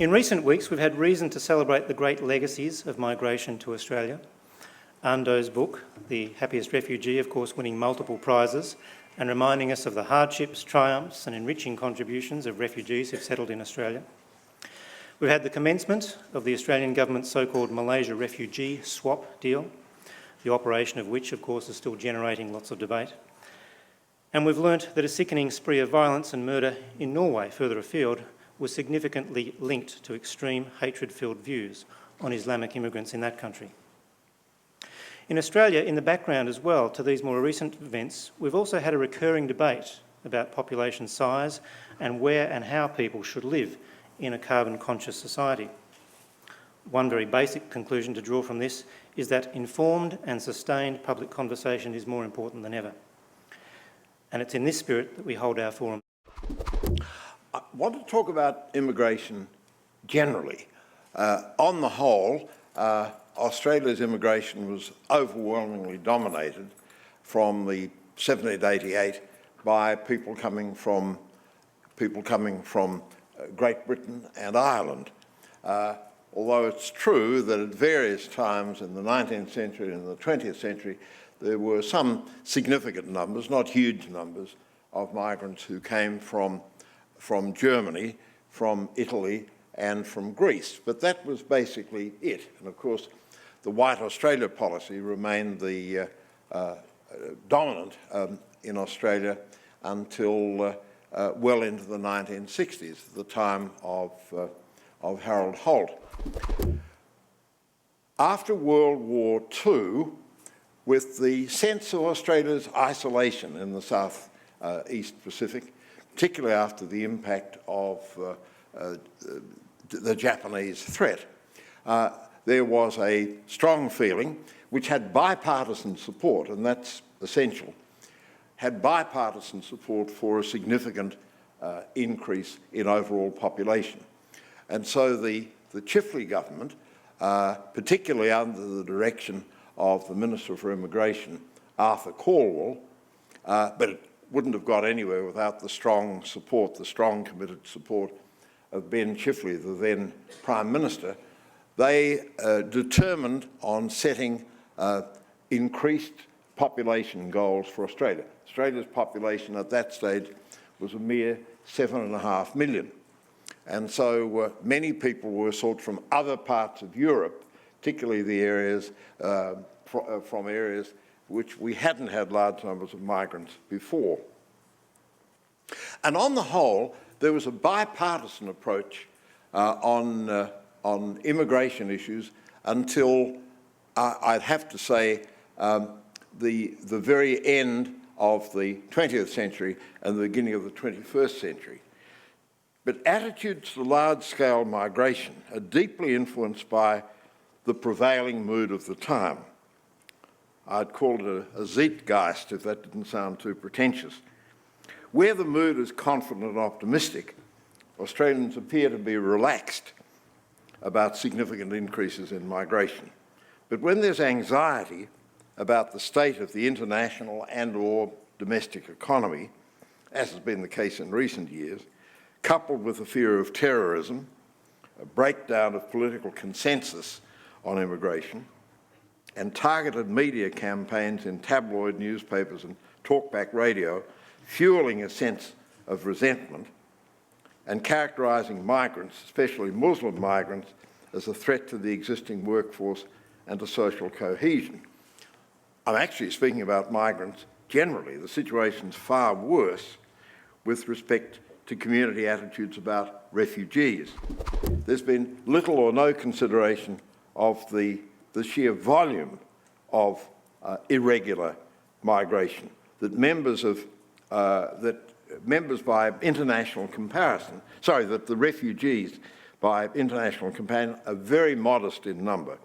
In recent weeks, we've had reason to celebrate the great legacies of migration to Australia. Ando's book, The Happiest Refugee, of course, winning multiple prizes and reminding us of the hardships, triumphs and enriching contributions of refugees who've settled in Australia. We've had the commencement of the Australian government's so-called Malaysia refugee swap deal, the operation of which, of course, is still generating lots of debate. And we've learnt that a sickening spree of violence and murder in Norway, further afield, was significantly linked to extreme hatred-filled views on Islamic immigrants in that country. In Australia, in the background as well to these more recent events, we've also had a recurring debate about population size and where and how people should live in a carbon-conscious society. One very basic conclusion to draw from this is that informed and sustained public conversation is more important than ever. And it's in this spirit that we hold our forum. I want to talk about immigration generally. On the whole, Australia's immigration was overwhelmingly dominated from the 1788 by people coming from Great Britain and Ireland. Although it's true that at various times in the 19th century and the 20th century, there were some significant numbers, not huge numbers, of migrants who came from Germany, from Italy, and from Greece. But that was basically it. And of course, the White Australia policy remained the dominant in Australia until well into the 1960s, the time of Harold Holt. After World War II, with the sense of Australia's isolation in the South East Pacific, particularly after the impact of the Japanese threat, there was a strong feeling, which had bipartisan support, and that's essential, had bipartisan support for a significant increase in overall population. And so the Chifley government, particularly under the direction of the Minister for Immigration, Arthur Calwell, but it wouldn't have got anywhere without the strong support, the strong committed support of Ben Chifley, the then Prime Minister. They determined on setting increased population goals for Australia. Australia's population at that stage was a mere 7.5 million. And so many people were sought from other parts of Europe, particularly the areas from areas which we hadn't had large numbers of migrants before. And on the whole, there was a bipartisan approach on immigration issues until, I'd have to say, the very end of the 20th century and the beginning of the 21st century. But attitudes to large-scale migration are deeply influenced by the prevailing mood of the time. I'd call it a Zeitgeist, if that didn't sound too pretentious. Where the mood is confident and optimistic, Australians appear to be relaxed about significant increases in migration. But when there's anxiety about the state of the international and/or domestic economy, as has been the case in recent years, coupled with the fear of terrorism, a breakdown of political consensus on immigration, and targeted media campaigns in tabloid newspapers and talkback radio, fueling a sense of resentment and characterising migrants, especially Muslim migrants, as a threat to the existing workforce and to social cohesion. I'm actually speaking about migrants generally. The situation's far worse with respect to community attitudes about refugees. There's been little or no consideration of the sheer volume of irregular migration, that members by international comparison, that the refugees by international comparison are very modest in number,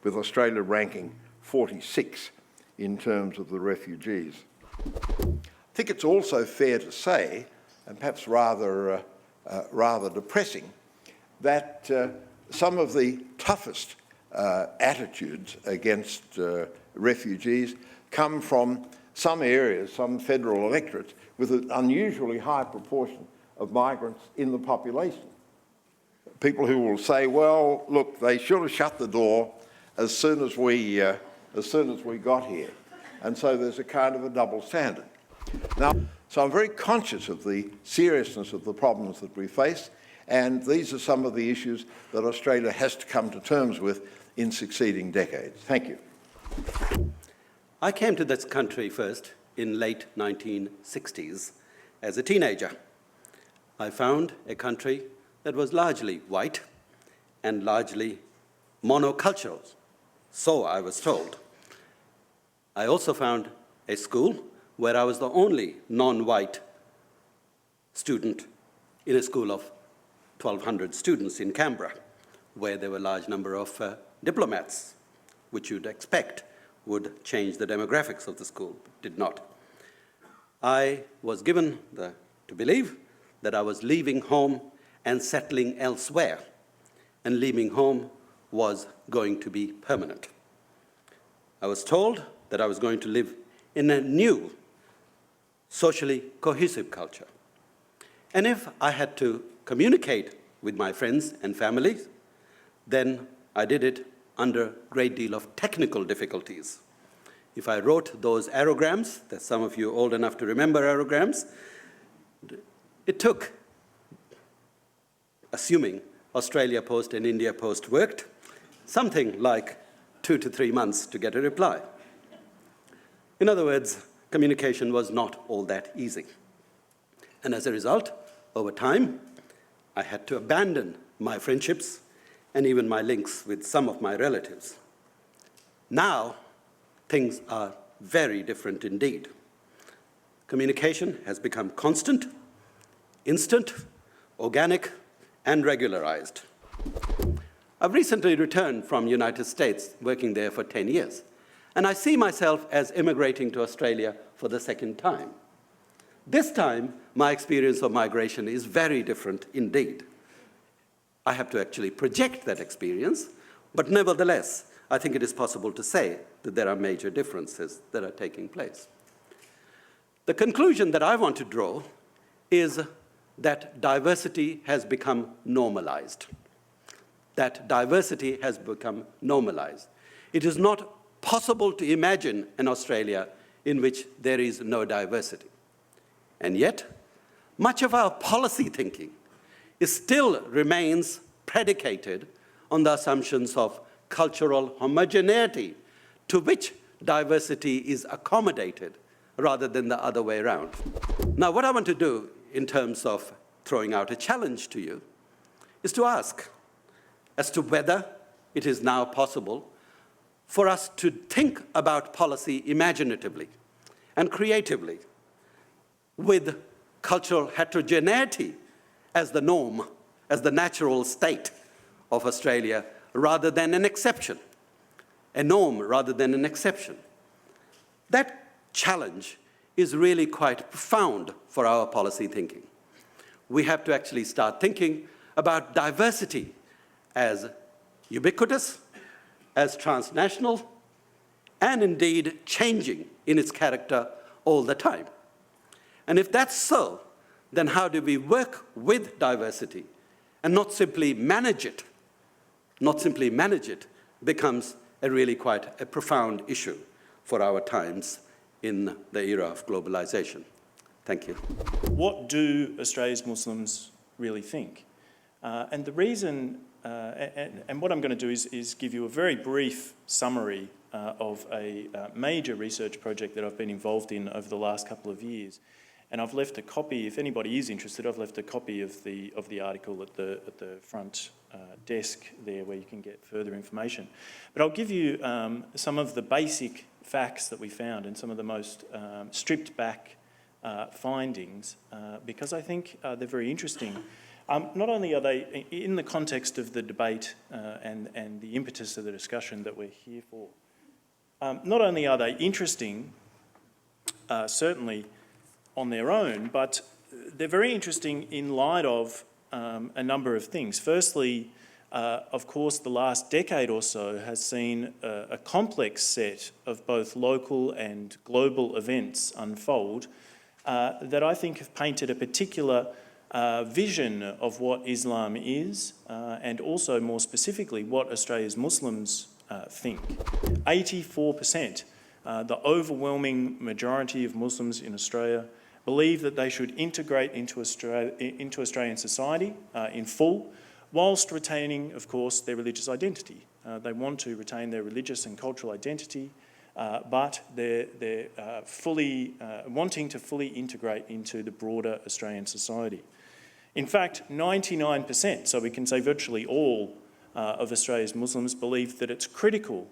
with Australia ranking 46 in terms of the refugees. I think it's also fair to say, and perhaps rather depressing, that some of the toughest attitudes against refugees come from some areas, some federal electorates, with an unusually high proportion of migrants in the population. people who will say, well, look, they should have shut the door as soon as we got here. And so there's a kind of a double standard. Now, so I'm very conscious of the seriousness of the problems that we face, and these are some of the issues that Australia has to come to terms with in succeeding decades. Thank you. I came to this country first in late 1960s as a teenager. I found a country that was largely white and largely monocultural, so I was told. I also found a school where I was the only non-white student in a school of 1,200 students in Canberra, where there were a large number of diplomats, which you'd expect would change the demographics of the school, but did not. I was given to believe that I was leaving home and settling elsewhere, and leaving home was going to be permanent. I was told that I was going to live in a new, socially cohesive culture. And if I had to communicate with my friends and family, then I did it under a great deal of technical difficulties. If I wrote those aerograms, that some of you are old enough to remember aerograms, it took, assuming Australia Post and India Post worked, something like 2 to 3 months to get a reply. In other words, communication was not all that easy. And as a result, over time, I had to abandon my friendships and even my links with some of my relatives. Now, things are very different indeed. Communication has become constant, instant, organic, and regularized. I've recently returned from the United States, working there for 10 years, and I see myself as immigrating to Australia for the second time. This time, my experience of migration is very different indeed. I have to actually project that experience, but nevertheless, I think it is possible to say that there are major differences that are taking place. The conclusion that I want to draw is that diversity has become normalized. That diversity has become normalized. It is not possible to imagine an Australia in which there is no diversity. And yet, much of our policy thinking still remains predicated on the assumptions of cultural homogeneity, to which diversity is accommodated rather than the other way around. Now, what I want to do in terms of throwing out a challenge to you is to ask as to whether it is now possible for us to think about policy imaginatively and creatively with cultural heterogeneity as the norm, as the natural state of Australia, rather than an exception, a norm rather than an exception. That challenge is really quite profound for our policy thinking. We have to actually start thinking about diversity as ubiquitous, as transnational, and indeed changing in its character all the time. And if that's so, then how do we work with diversity and not simply manage it? Not simply manage it becomes a really quite a profound issue for our times in the era of globalization. Thank you. What do Australia's Muslims really think? And the reason, and what I'm going to do is give you a very brief summary of a major research project that I've been involved in over the last couple of years. And I've left a copy, if anybody is interested, I've left a copy of the article at the front desk there where you can get further information. But I'll give you some of the basic facts that we found and some of the most stripped back findings because I think they're very interesting. Not only are they in the context of the debate and the impetus of the discussion that we're here for, not only are they interesting, certainly on their own, but they're very interesting in light of a number of things. Firstly, of course, the last decade or so has seen a complex set of both local and global events unfold that I think have painted a particular vision of what Islam is, and also more specifically what Australia's Muslims think. 84%, the overwhelming majority of Muslims in Australia, believe that they should integrate into Australian society in full, whilst retaining, of course, their religious identity. They want to retain their religious and cultural identity, but they're wanting to fully integrate into the broader Australian society. In fact, 99%, so we can say virtually all of Australia's Muslims, believe that it's critical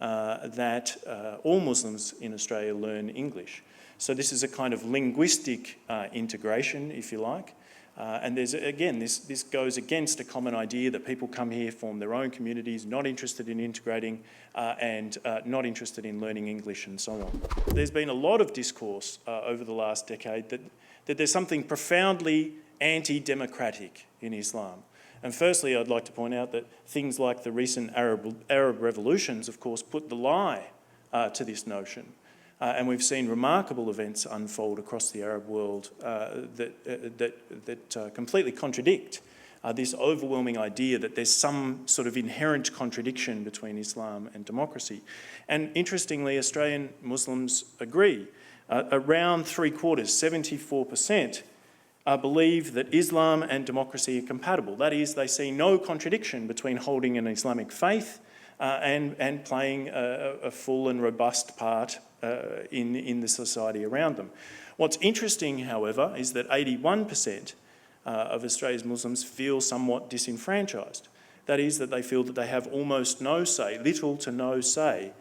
that all Muslims in Australia learn English. So this is a kind of linguistic integration, if you like. And there's, again, this goes against a common idea that people come here, form their own communities, not interested in integrating and not interested in learning English and so on. There's been a lot of discourse over the last decade that there's something profoundly anti-democratic in Islam. And firstly, I'd like to point out that things like the recent Arab revolutions, of course, put the lie to this notion. And we've seen remarkable events unfold across the Arab world that completely contradict this overwhelming idea that there's some sort of inherent contradiction between Islam and democracy. And interestingly, Australian Muslims agree. Around 3/4, 74%, believe that Islam and democracy are compatible. That is, they see no contradiction between holding an Islamic faith and playing a full and robust part in the society around them. What's interesting, however, is that 81% of Australia's Muslims feel somewhat disenfranchised. That is, that they feel that they have almost no say, little to no say,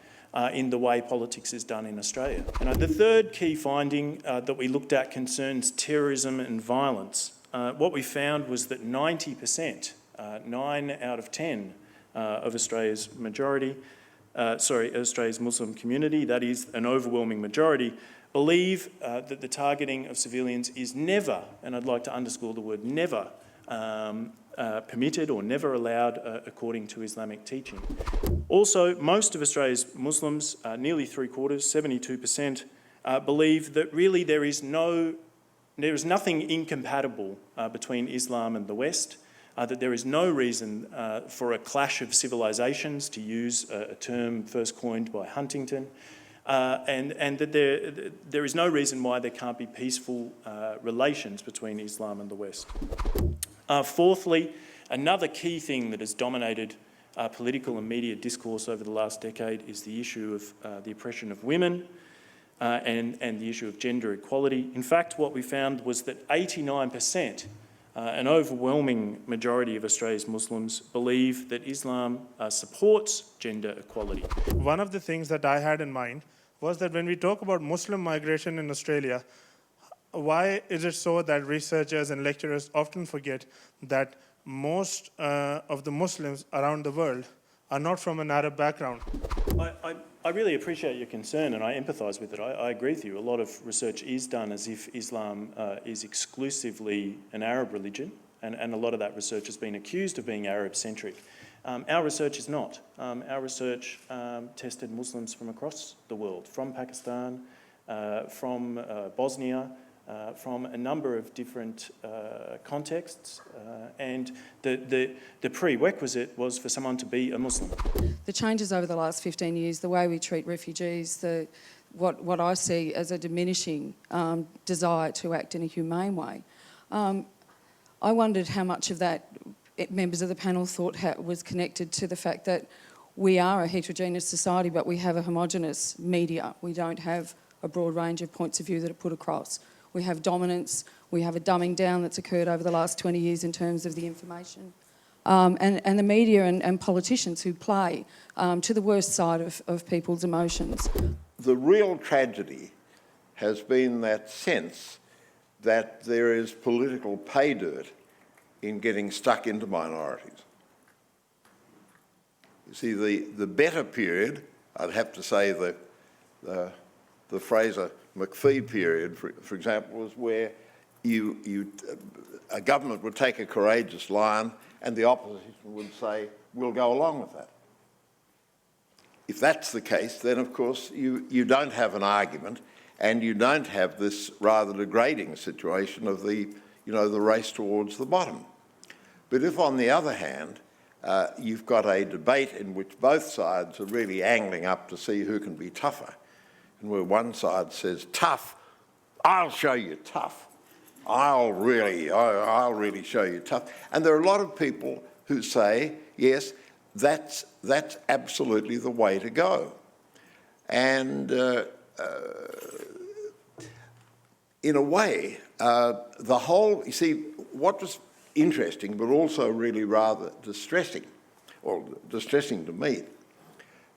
in the way politics is done in Australia. And the third key finding that we looked at concerns terrorism and violence. What we found was that 90%, 9 out of 10 of Australia's Australia's Muslim community, that is an overwhelming majority, believe that the targeting of civilians is never, and I'd like to underscore the word never, permitted or never allowed according to Islamic teaching. Also, most of Australia's Muslims, nearly 3/4, 72%, believe that really there is nothing incompatible between Islam and the West, that there is no reason for a clash of civilizations, to use a term first coined by Huntington, and that there is no reason why there can't be peaceful relations between Islam and the West. Fourthly, another key thing that has dominated political and media discourse over the last decade is the issue of the oppression of women and the issue of gender equality. In fact, what we found was that 89%, an overwhelming majority of Australia's Muslims, believe that Islam supports gender equality. One of the things that I had in mind was that when we talk about Muslim migration in Australia, why is it so that researchers and lecturers often forget that most of the Muslims around the world are not from an Arab background? I really appreciate your concern and I empathise with it. I agree with you. A lot of research is done as if Islam is exclusively an Arab religion, and a lot of that research has been accused of being Arab-centric. Our research is not. Our research tested Muslims from across the world, from Pakistan, from Bosnia, from a number of different contexts, and the prerequisite was for someone to be a Muslim. The changes over the last 15 years, the way we treat refugees, what I see as a diminishing desire to act in a humane way, I wondered how much of that members of the panel thought was connected to the fact that we are a heterogeneous society, but we have a homogenous media. We don't have a broad range of points of view that are put across. We have dominance, we have a dumbing down that's occurred over the last 20 years in terms of the information. And the media and politicians who play to the worst side of people's emotions. The real tragedy has been that sense that there is political pay dirt in getting stuck into minorities. You see, the better period, I'd have to say the Fraser McPhee period, for example, was where a government would take a courageous line and the opposition would say, we'll go along with that. If that's the case, then of course you don't have an argument and you don't have this rather degrading situation of the the race towards the bottom. But if, on the other hand, you've got a debate in which both sides are really angling up to see who can be tougher, and where one side says, tough, I'll show you tough. I'll really show you tough. And there are a lot of people who say, yes, that's absolutely the way to go. And in a way, you see, what was interesting, but also really rather distressing, or distressing to me,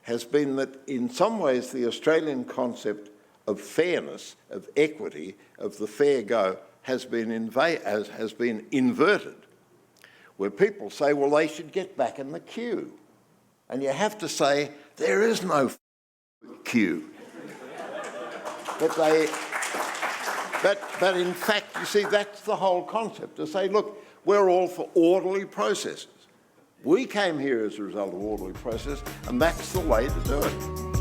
has been that in some ways the Australian concept of fairness, of equity, of the fair go, has been inverted, where people say, well, they should get back in the queue. And you have to say, there is no queue. But in fact, you see, that's the whole concept, to say, look, we're all for orderly processes. We came here as a result of orderly process, and that's the way to do it.